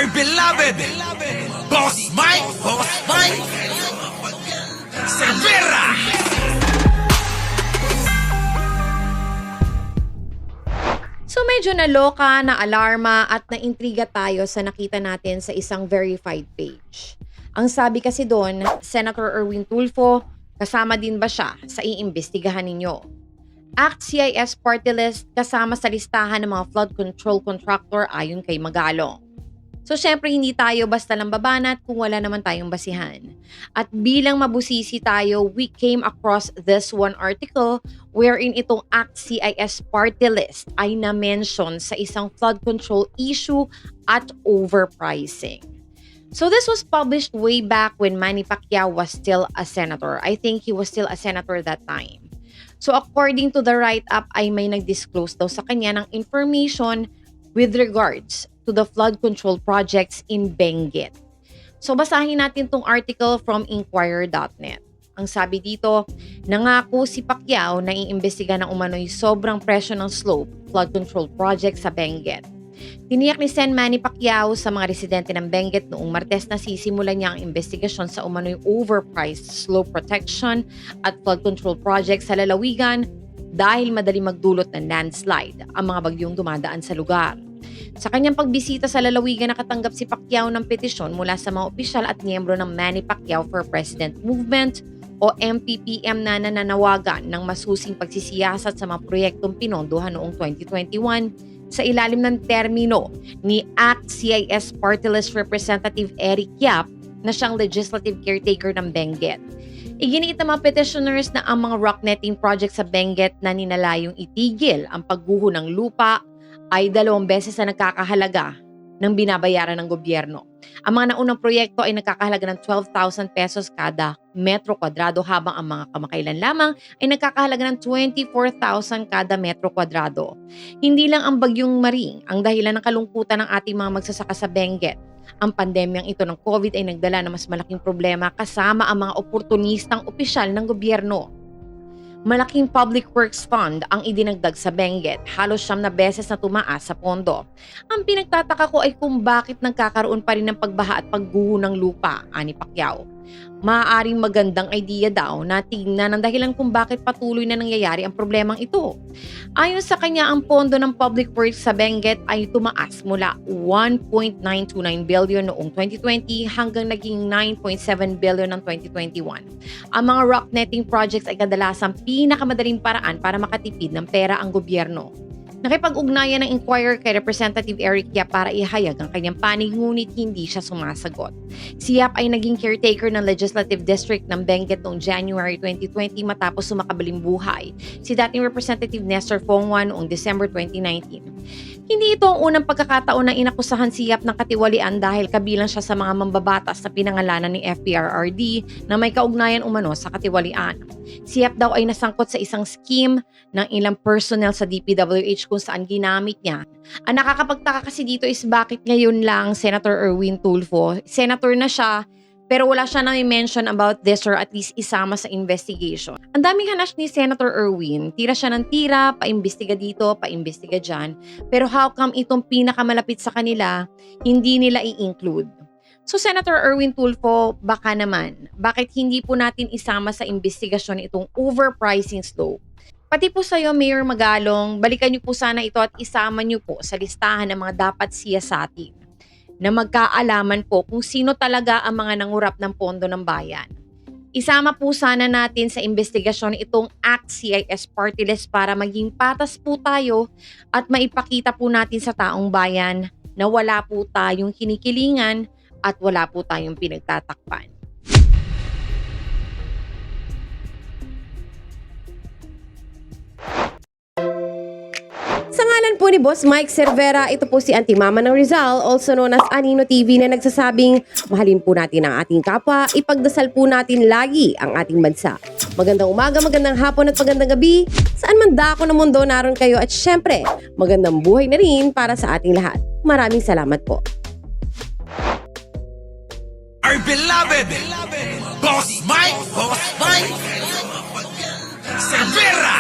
Our beloved Boss Mike Cervera. So medyo naloka, na-alarma at naintriga tayo sa nakita natin sa isang verified page. Ang sabi kasi doon, Senator Erwin Tulfo, kasama din ba siya sa iimbestigahan ninyo? ACT-CIS party list kasama sa listahan ng mga flood control contractor ayon kay Magalong. So syempre hindi tayo basta lang babanat kung wala naman tayong basihan. At bilang mabusisi tayo, we came across this one article wherein itong ACT-CIS party list ay na-mention sa isang flood control issue at overpricing. So this was published way back when Manny Pacquiao was still a senator. I think he was still a senator that time. So according to the write-up ay may nag-disclose daw sa kanya ng information with regards to the flood control projects in Benguet. So basahin natin tong article from Inquirer.net. Ang sabi dito, nangako si Pacquiao na iimbestiga ng umano'y sobrang presyo ng slope flood control project sa Benguet. Tiniyak ni Sen Manny Pacquiao sa mga residente ng Benguet noong Martes na sisimulan niya ang investigasyon sa umano'y overpriced slope protection at flood control project sa lalawigan dahil madali magdulot ng landslide ang mga bagyong dumadaan sa lugar. Sa kanyang pagbisita sa lalawigan, nakatanggap si Pacquiao ng petisyon mula sa mga opisyal at miyembro ng Manny Pacquiao for President Movement o MPPM na nananawagan ng masusing pagsisiyasat sa mga proyektong pinondohan noong 2021 sa ilalim ng termino ni ACT-CIS Party List Representative Eric Yap na siyang legislative caretaker ng Benguet. Iginiit ng mga petitioners na ang mga rock netting project sa Benguet na ninalayong itigil ang pagguho ng lupa ay 2 beses na nagkakahalaga ng binabayaran ng gobyerno. Ang mga naunang proyekto ay nagkakahalaga ng 12,000 pesos kada metro kwadrado habang ang mga kamakailan lamang ay nagkakahalaga ng 24,000 kada metro kwadrado. Hindi lang ang bagyong Maring ang dahilan ng kalungkutan ng ating mga magsasaka sa Benguet. Ang pandemyang ito ng COVID ay nagdala ng mas malaking problema kasama ang mga oportunistang opisyal ng gobyerno. Malaking public works fund ang idinagdag sa Benguet, halos 9 na beses na tumaas sa pondo. Ang pinagtataka ko ay kung bakit nagkakaroon pa rin ng pagbaha at pagguho ng lupa, ani Pacquiao. Maaaring magandang idea daw na tingnan ang dahilan kung bakit patuloy na nangyayari ang problemang ito. Ayon sa kanya, ang pondo ng public works sa Benguet ay tumaas mula 1.929 billion noong 2020 hanggang naging 9.7 billion ng 2021. Ang mga rock netting projects ay kadalasang pinakamadaling paraan para makatipid ng pera ang gobyerno. Nakipag-ugnayan ng Inquirer kay Representative Eric Yap para ihayag ang kanyang panig ngunit hindi siya sumasagot. Si Yap ay naging caretaker ng Legislative District ng Benguet noong January 2020 matapos sumakabaling buhay si dating Representative Nestor Fongwa noong December 2019. Hindi ito ang unang pagkakataon na inakusahan si Yap ng katiwalian dahil kabilang siya sa mga mambabatas na pinangalanan ni FPRRD na may kaugnayan umano sa katiwalian. Si Yap daw ay nasangkot sa isang scheme ng ilang personnel sa DPWH kung saan ginamit niya. Ang nakakapagtaka kasi dito is bakit ngayon lang Senator Erwin Tulfo, senator na siya, pero wala siya na-mention about this or at least isama sa investigation. Ang daming hanas ni Senator Erwin, tira siya ng tira, paimbestiga dito, paimbestiga dyan. Pero how come itong pinakamalapit sa kanila, hindi nila i-include? So Senator Erwin Tulfo, baka naman, bakit hindi po natin isama sa investigasyon itong overpricing slope? Pati po sa'yo, Mayor Magalong, balikan niyo po sana ito at isama niyo po sa listahan ng mga dapat siyasatin na magkaalaman po kung sino talaga ang mga nangurap ng pondo ng bayan. Isama po sana natin sa investigasyon itong ACT-CIS party list para maging patas po tayo at maipakita po natin sa taong bayan na wala po tayong kinikilingan at wala po tayong pinagtatakpan. Sa ngalan po ni Boss Mike Cervera, ito po si Auntie Mama ng Rizal, also known as Anino TV, na nagsasabing mahalin po natin ang ating kapwa, ipagdasal po natin lagi ang ating bansa. Magandang umaga, magandang hapon at magandang gabi, saan man dako ng mundo naroon kayo, at syempre, magandang buhay na rin para sa ating lahat. Maraming salamat po. Our beloved Boss Mike Cervera.